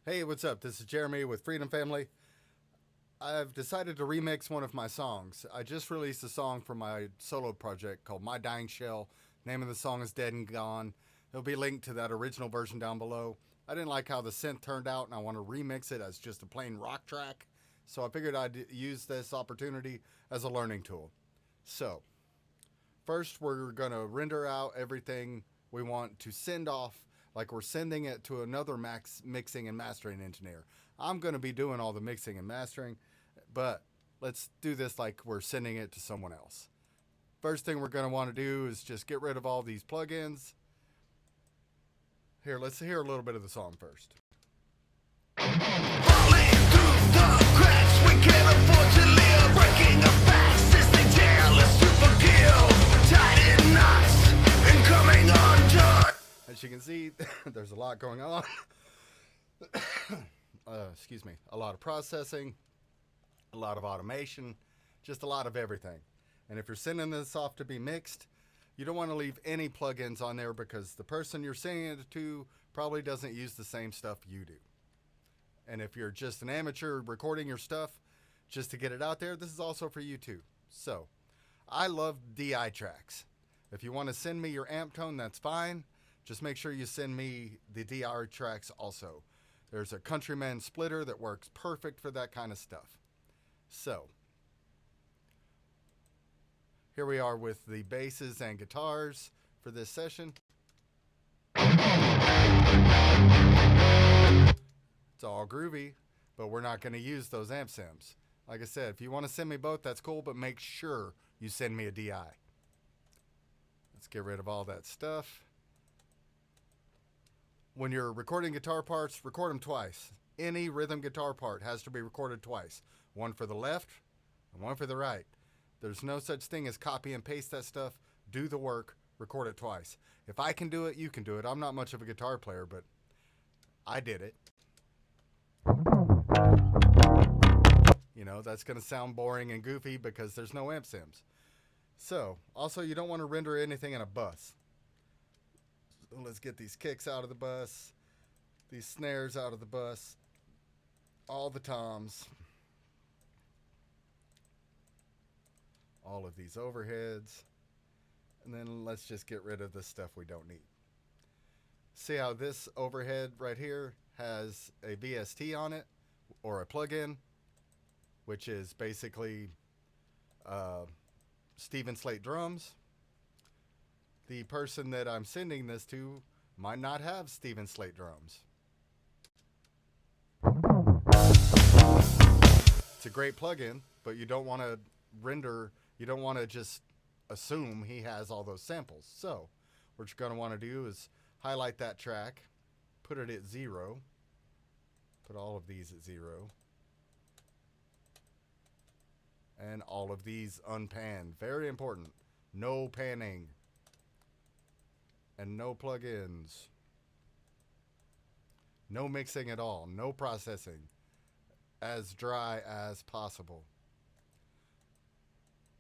Hey, what's up? This is Jeremy with Freedom Family. I've decided to remix one of my songs. I just released a song for my solo project called My Dying Shell. Name of the song is Dead and Gone. It'll be linked to that original version down below. I didn't like how the synth turned out and I want to remix it as just a plain rock track. So I figured I'd use this opportunity as a learning tool. So, first we're going to render out everything we want to send off like we're sending it to another mixing and mastering engineer. I'm going to be doing all the mixing and mastering, but let's do this like we're sending it to someone else. First thing we're going to want to do is just get rid of all these plugins. Here, let's hear a little bit of the song first. Falling through the cracks, we can't afford to live. Breaking the facts is the jail is to forgive. Tied in knots and coming undone. As you can see, there's a lot going on. Excuse me. A lot of processing, a lot of automation, just a lot of everything. And if you're sending this off to be mixed, you don't want to leave any plugins on there because the person you're sending it to probably doesn't use the same stuff you do. And if you're just an amateur recording your stuff just to get it out there, this is also for you too. So, I love DI tracks. If you want to send me your amp tone, that's fine. Just make sure you send me the DI tracks also. There's a Countryman splitter that works perfect for that kind of stuff. So, here we are with the basses and guitars for this session. It's all groovy, but we're not going to use those amp sims. Like I said, if you want to send me both, that's cool, but make sure you send me a DI. Let's get rid of all that stuff. When you're recording guitar parts, record them twice. Any rhythm guitar part has to be recorded twice. One for the left and one for the right. There's no such thing as copy and paste that stuff. Do the work, record it twice. If I can do it, you can do it. I'm not much of a guitar player, but I did it. You know, that's going to sound boring and goofy because there's no amp sims. So, also you don't want to render anything in a bus. So let's get these kicks out of the bus, these snares out of the bus, all the toms, all of these overheads, and then let's just get rid of the stuff we don't need. See how this overhead right here has a VST on it, or a plugin, which is basically Steven Slate drums. The person that I'm sending this to might not have Steven Slate drums. It's a great plugin, but you don't want to render, you don't want to just assume he has all those samples. So what you're going to want to do is highlight that track, put it at 0, put all of these at 0, and all of these unpanned. Very important. No panning. And no plugins. No mixing at all. No processing. As dry as possible.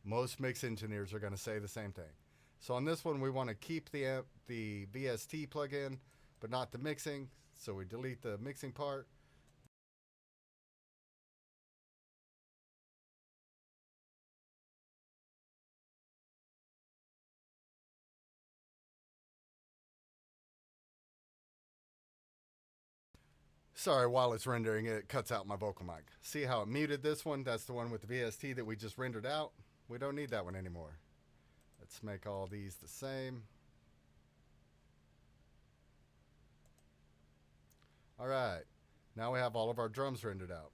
Most mix engineers are going to say the same thing. So on this one, we want to keep the VST plugin, but not the mixing. So we delete the mixing part. Sorry, while it's rendering, it cuts out my vocal mic. See how it muted this one? That's the one with the VST that we just rendered out. We don't need that one anymore. Let's make all these the same. All right, now we have all of our drums rendered out.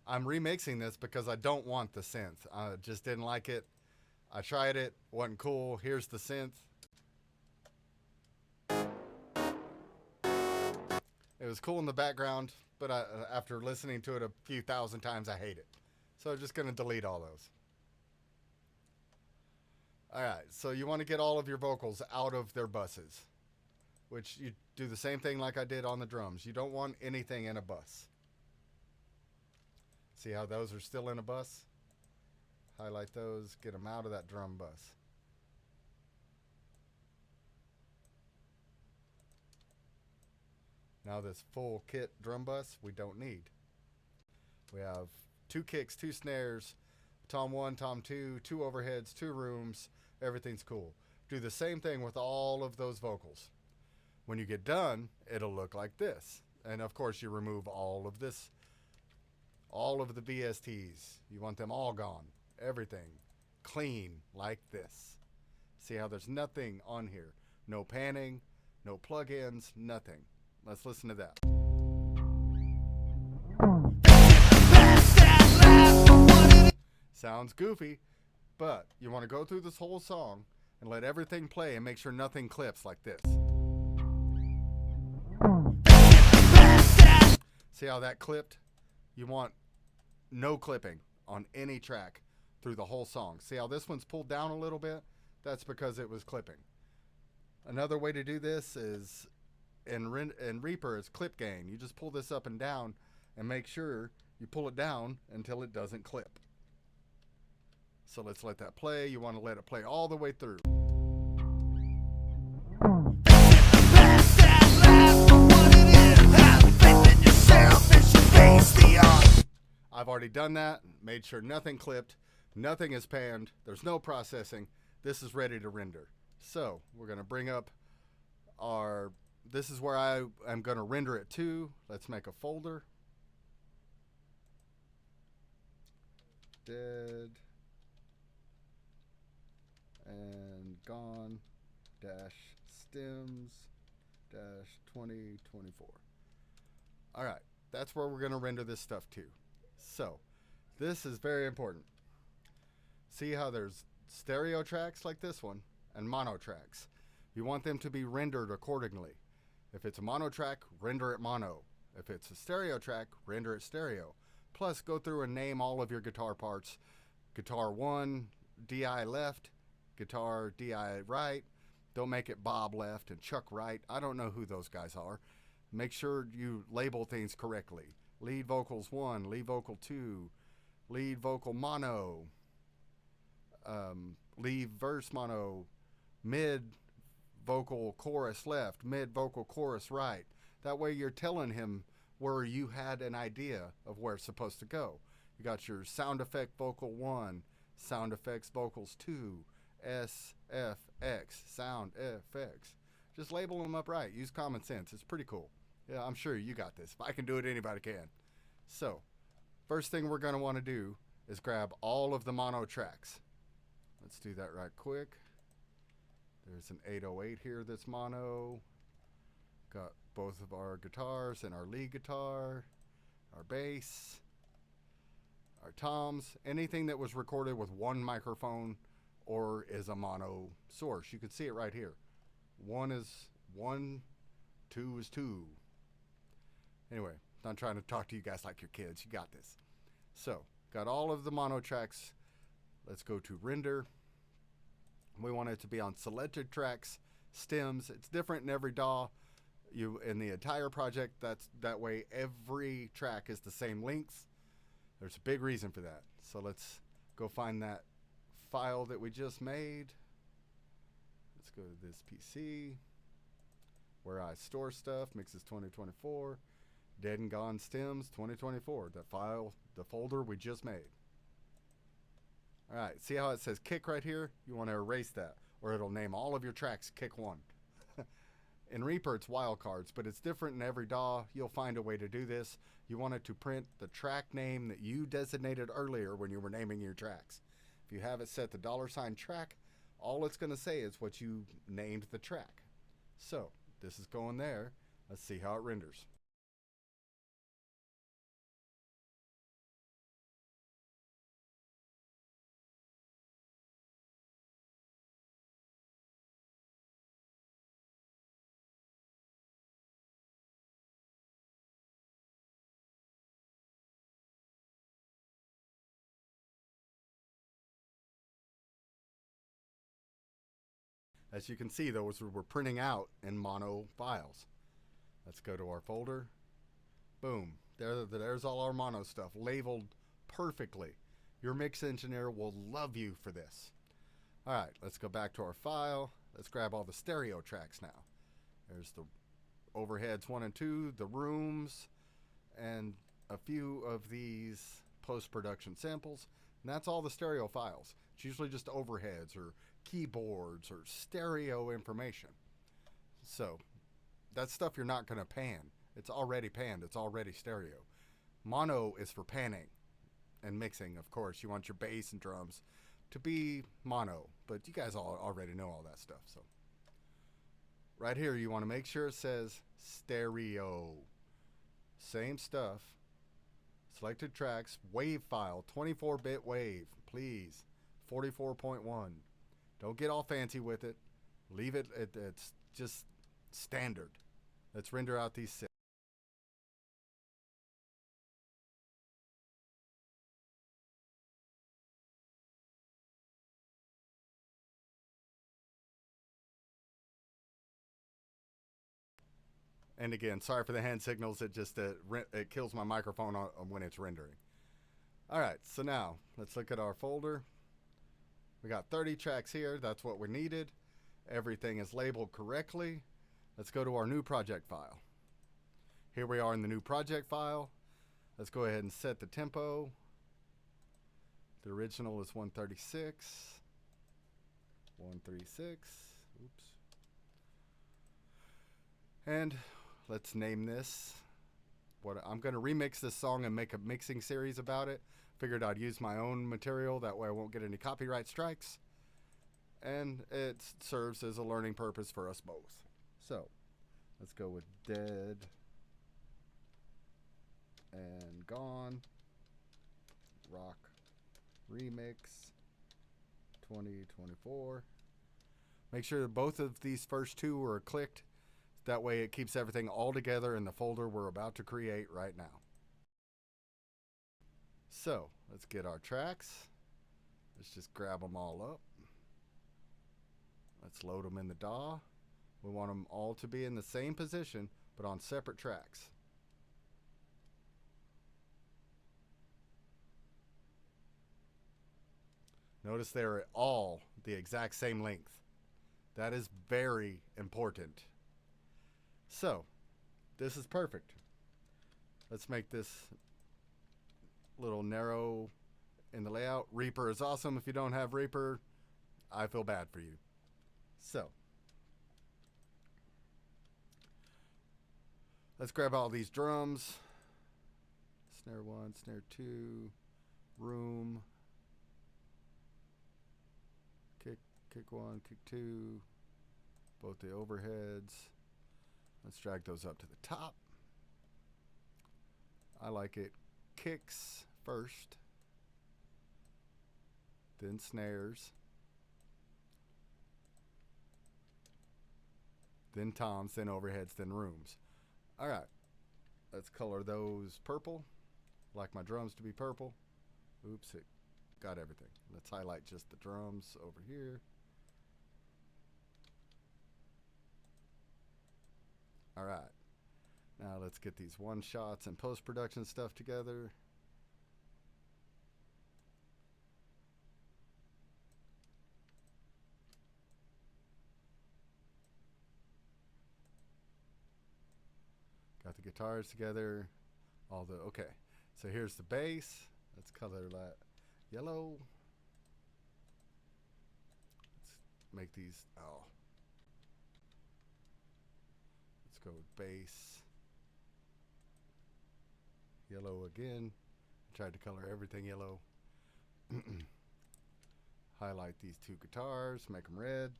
I'm remixing this because I don't want the synth. I just didn't like it. I tried it, wasn't cool. Here's the synth. It was cool in the background, but after listening to it a few thousand times, I hate it. So I'm just going to delete all those. All right, so you want to get all of your vocals out of their buses, which you do the same thing like I did on the drums. You don't want anything in a bus. See how those are still in a bus? Highlight those, get them out of that drum bus. Now this full kit drum bus we don't need. We have 2 kicks, 2 snares, tom 1, tom 2, 2 overheads, 2 rooms. Everything's cool. Do the same thing with all of those vocals. When you get done, it'll look like this. And of course you remove all of this, all of the VSTs. You want them all gone. Everything clean like this. See how there's nothing on here. No panning, no plugins, nothing. Let's listen to that. Sounds goofy, but you want to go through this whole song and let everything play and make sure nothing clips like this. See how that clipped? You want no clipping on any track through the whole song. See how this one's pulled down a little bit? That's because it was clipping. Another way to do this is in Reaper, it's clip gain. You just pull this up and down and make sure you pull it down until it doesn't clip. So let's let that play. You want to let it play all the way through. I've already done that, made sure nothing clipped, nothing is panned, there's no processing. This is ready to render. So we're going to bring up our, this is where I am going to render it to. Let's make a folder. Dead and gone dash stems dash 2024. All right, that's where we're going to render this stuff to. So this is very important. See how there's stereo tracks like this one and mono tracks. You want them to be rendered accordingly. If it's a mono track, render it mono. If it's a stereo track, render it stereo. Plus, go through and name all of your guitar parts. Guitar 1, DI left, guitar DI right. Don't make it Bob left and Chuck right. I don't know who those guys are. Make sure you label things correctly. Lead vocals 1, lead vocal 2, lead vocal mono, lead verse mono, mid vocal chorus left, mid vocal chorus right. That way you're telling him where you had an idea of where it's supposed to go. You got your sound effect vocal 1, sound effects vocals 2, SFX, sound effects. Just label them up right. Use common sense. It's pretty cool. Yeah, I'm sure you got this. If I can do it, anybody can. So, first thing we're going to want to do is grab all of the mono tracks. Let's do that right quick. There's an 808 here that's mono. Got both of our guitars and our lead guitar, our bass, our toms, anything that was recorded with one microphone or is a mono source. You can see it right here. 1 is 1, 2 is 2. Anyway, not trying to talk to you guys like your kids. You got this. So, got all of the mono tracks. Let's go to render. We want it to be on selected tracks, stems. It's different in every DAW. In the entire project, that way every track is the same length. There's a big reason for that. So let's go find that file that we just made. Let's go to this PC where I store stuff, mixes 2024, dead and gone stems 2024, the file, the folder we just made. All right, see how it says kick right here? You want to erase that, or it'll name all of your tracks kick 1. In Reaper, it's wildcards, but it's different in every DAW. You'll find a way to do this. You want it to print the track name that you designated earlier when you were naming your tracks. If you have it set the $track, all it's going to say is what you named the track. So, this is going there. Let's see how it renders. As you can see, those were printing out in mono files. Let's go to our folder. Boom. There's all our mono stuff labeled perfectly. Your mix engineer will love you for this. All right, let's go back to our file. Let's grab all the stereo tracks now. There's the overheads 1 and 2, the rooms, and a few of these post-production samples. And that's all the stereo files. It's usually just overheads or keyboards or stereo information. So that's stuff you're not going to pan. It's already panned. It's already stereo. Mono is for panning and mixing, of course. You want your bass and drums to be mono, but you guys all already know all that stuff. So right here, you want to make sure it says stereo. Same stuff. Selected tracks, wave file, 24-bit wave, please. 44.1. Don't get all fancy with it. Leave it at it's just standard. Let's render out these six. And again, sorry for the hand signals. It just it kills my microphone when it's rendering. All right, so now let's look at our folder. We got 30 tracks here. That's what we needed. Everything is labeled correctly. Let's go to our new project file. Here we are in the new project file. Let's go ahead and set the tempo. The original is 136. 136. Oops. And let's name this. I'm going to remix this song and make a mixing series about it. Figured I'd use my own material. That way I won't get any copyright strikes. And it serves as a learning purpose for us both. So let's go with Dead and Gone Rock Remix 2024. Make sure that both of these first two are clicked. That way it keeps everything all together in the folder we're about to create right now. So let's get our tracks. Let's just grab them all up. Let's load them in the DAW. We want them all to be in the same position, but on separate tracks. Notice they're all the exact same length. That is very important. So, this is perfect. Let's make this little narrow in the layout. Reaper is awesome. If you don't have Reaper, I feel bad for you. So, let's grab all these drums. Snare 1, snare 2, room, kick 1, kick 2, both the overheads. Let's drag those up to the top. I like it kicks first, then snares, then toms, then overheads, then rooms. All right, let's color those purple. Like my drums to be purple. Oops, it got everything. Let's highlight just the drums over here. All right, now let's get these one shots and post-production stuff together. Got the guitars together. Okay, so here's the bass. Let's color that yellow. Let's make these, let's go with bass. Yellow again. Tried to color everything yellow. Highlight these two guitars, make them red.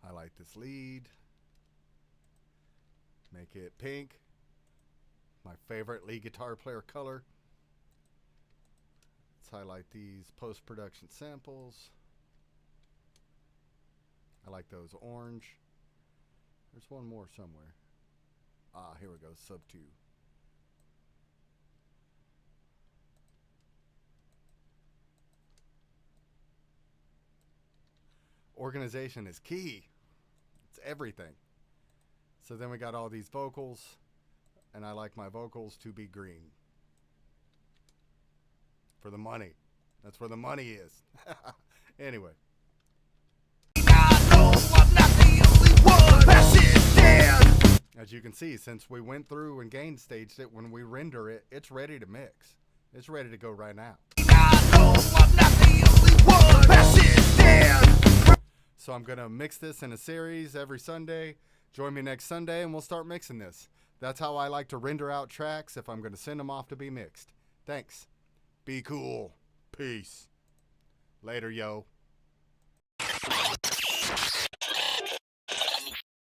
Highlight this lead. Make it pink. My favorite lead guitar player color. Let's highlight these post-production samples. I like those orange. There's one more somewhere. Here we go, sub 2. Organization is key. It's everything. So then we got all these vocals, and I like my vocals to be green. For the money. That's where the money is. Anyway. As you can see, since we went through and gain staged it, when we render it, it's ready to mix. It's ready to go right now. So I'm going to mix this in a series every Sunday. Join me next Sunday and we'll start mixing this. That's how I like to render out tracks if I'm going to send them off to be mixed. Thanks. Be cool. Peace. Later, yo.